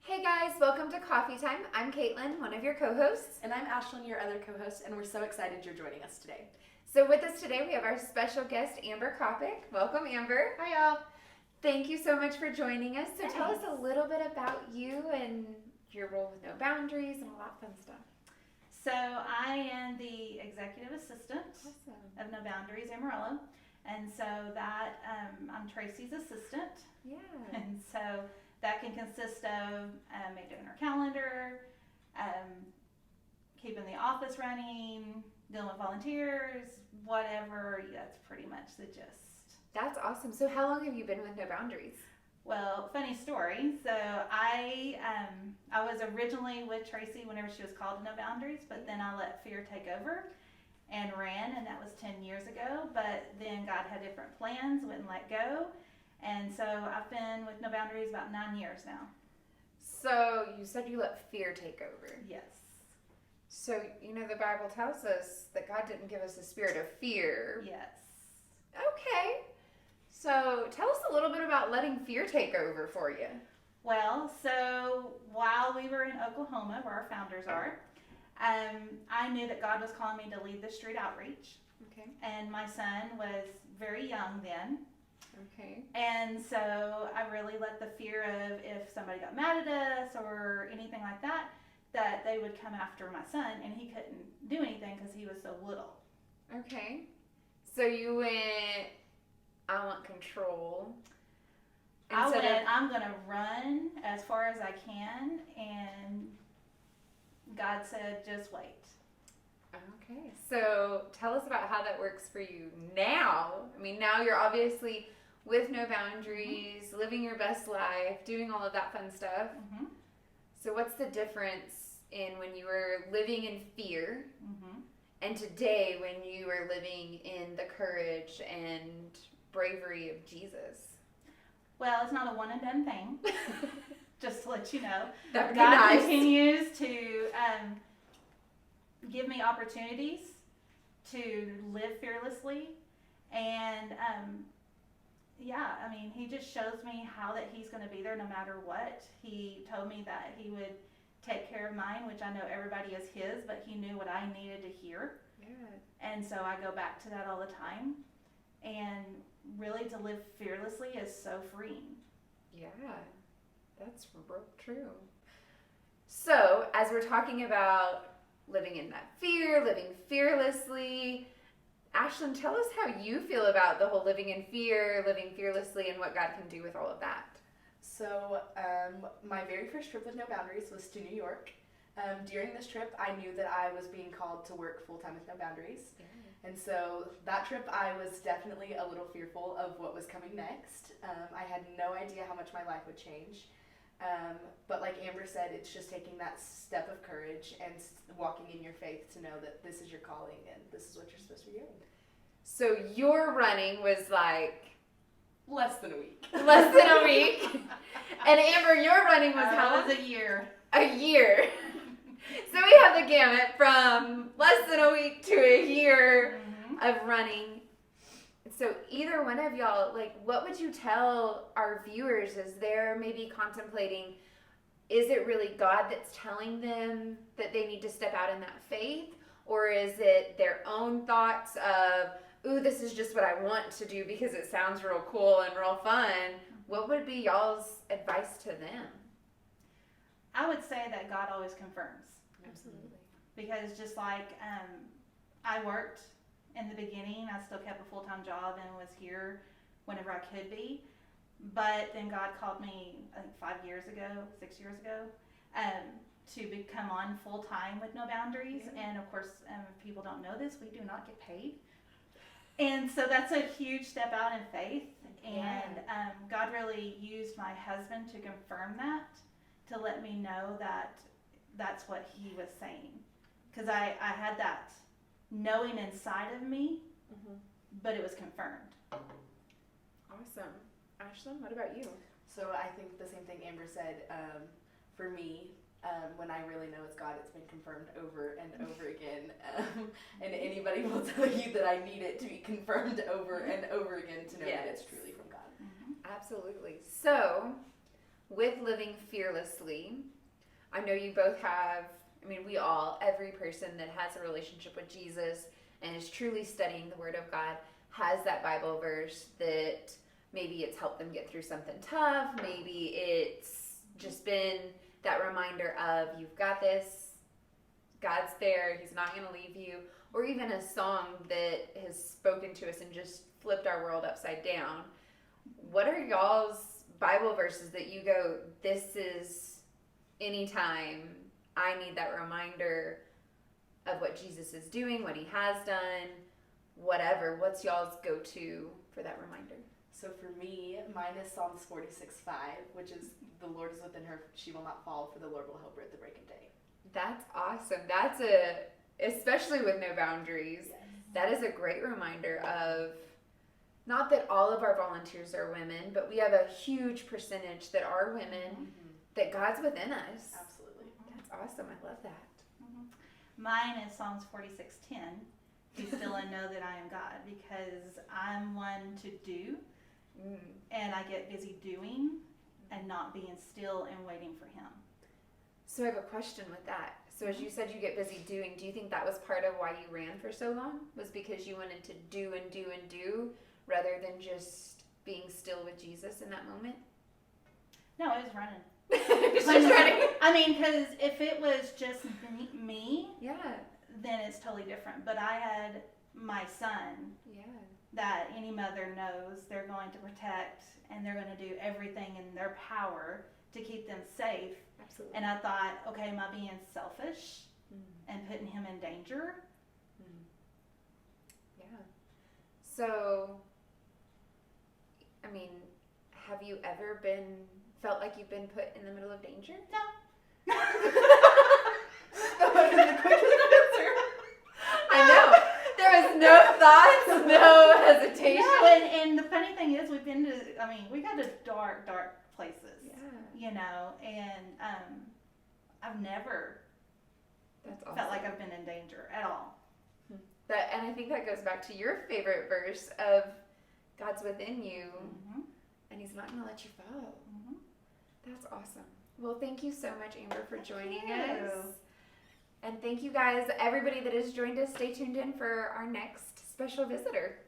Hey guys, welcome to Coffee Time. I'm Kaytlin, one of your co-hosts. And I'm Ashlynn, your other co-host, and we're so excited you're joining us today. So with us today, we have our special guest, Amber Kopic. Welcome, Amber. Hi, y'all. Thank you so much for joining us. So Thanks. tell us a little bit about you and your role with No Boundaries and all that fun stuff. So I am the executive assistant Awesome. of No Boundaries Amarillo, and so that I'm Tracy's assistant, Yeah. and so that can consist of maintaining our calendar, keeping the office running, dealing with volunteers, whatever. That's pretty much the gist. That's awesome. So how long have you been with No Boundaries? Well, funny story. So I was originally with Tracy whenever she was called to No Boundaries, but then I let fear take over and ran, and that was 10 years ago. But then God had different plans, wouldn't let go. And so I've been with No Boundaries about 9 years now. So you said you let fear take over. Yes. So, the Bible tells us that God didn't give us a spirit of fear. Yes. Okay. So tell us a little bit about letting fear take over for you. Well, so while we were in Oklahoma, where our founders are, I knew that God was calling me to lead the street outreach. Okay. And my son was very young then. Okay. And so I really let the fear of if somebody got mad at us or anything like that, that they would come after my son, and he couldn't do anything because he was so little. Okay. So you went, I want control. I'm going to run as far as I can, and God said, just wait. Okay. So tell us about how that works for you now. I mean, now you're obviously with No Boundaries, living your best life, doing all of that fun stuff. Mm-hmm. So what's the difference in when you were living in fear Mm-hmm. and today when you are living in the courage and bravery of Jesus? Well, it's not a one and done thing, just to let you know. That would be God nice. continues to give me opportunities to live fearlessly, and he just shows me how that he's going to be there no matter what. He told me that he would take care of mine, which I know everybody is his, but he knew what I needed to hear. Yeah. And so I go back to that all the time, and really to live fearlessly is so freeing. Yeah, that's real true. So, as we're talking about living in that fear, living fearlessly, Ashlynn, tell us how you feel about the whole living in fear, living fearlessly, and what God can do with all of that. So, my very first trip with No Boundaries was to New York. During this trip, I knew that I was being called to work full-time with No Boundaries. Yeah. And so that trip, I was definitely a little fearful of what was coming next. I had no idea how much my life would change. But like Amber said, it's just taking that step of courage and walking in your faith to know that this is your calling and this is what you're supposed to be doing. So, your running was like Less than a week. less than a week. And Amber, your running was how How long? was a year? A year. So we have the gamut from less than a week to a year Mm-hmm. of running. So either one of y'all, what would you tell our viewers as they're maybe contemplating, is it really God that's telling them that they need to step out in that faith? Or is it their own thoughts of, ooh, this is just what I want to do because it sounds real cool and real fun? What would be y'all's advice to them? I would say that God always confirms, Absolutely. because just like I worked in the beginning, I still kept a full-time job and was here whenever I could be. But then God called me, I think 6 years ago, to become on full-time with No Boundaries. Yeah. And of course, if people don't know this, we do not get paid. And so that's a huge step out in faith. And God really used my husband to confirm that, to let me know that that's what he was saying. Because I had that knowing inside of me, Mm-hmm. but it was confirmed. Awesome. Ashlynn, what about you? So I think the same thing Amber said. For me, when I really know it's God, it's been confirmed over and over again. And anybody will tell you that I need it to be confirmed over and over again to know that it's truly from God. Mm-hmm. Absolutely. So, with living fearlessly, I know you both have, every person that has a relationship with Jesus and is truly studying the Word of God has that Bible verse that maybe it's helped them get through something tough. Maybe it's just been that reminder of, you've got this, God's there, He's not going to leave you. Or even a song that has spoken to us and just flipped our world upside down. What are y'all's Bible verses that you go, this is anytime I need that reminder of what Jesus is doing, what He has done, whatever. What's y'all's go-to for that reminder? So for me, mine is Psalms 46:5, which is, the Lord is within her, she will not fall, for the Lord will help her at the break of day. That's awesome. Especially with no boundaries, Yes. that is a great reminder of, not that all of our volunteers are women, but we have a huge percentage that are women, Mm-hmm. that God's within us. Absolutely. That's awesome. I love that. Mine is Psalms 46:10. Be still and know that I am God, because I'm one to do, and I get busy doing and not being still and waiting for Him. So I have a question with that. So as you said, you get busy doing. Do you think that was part of why you ran for so long? Was because you wanted to do and do and do rather than just being still with Jesus in that moment? No, it was running. It's just running. I mean, because if it was just me, Yeah. then it's totally different. But I had my son Yeah. that any mother knows they're going to protect, and they're going to do everything in their power to keep them safe. Absolutely. And I thought, okay, am I being selfish and putting him in danger? Yeah. So, have you ever felt like you've been put in the middle of danger? No. That would have been the quickest answer. I know. There was no thoughts, no hesitation. No, and the funny thing is, we got to dark places. Yeah. You know, and I've never That's awesome. felt like I've been in danger at all. And I think that goes back to your favorite verse of God's within you, and He's not going to let you fall. That's awesome. Well, thank you so much, Amber, for joining us. And thank you guys, everybody that has joined us. Stay tuned in for our next special visitor.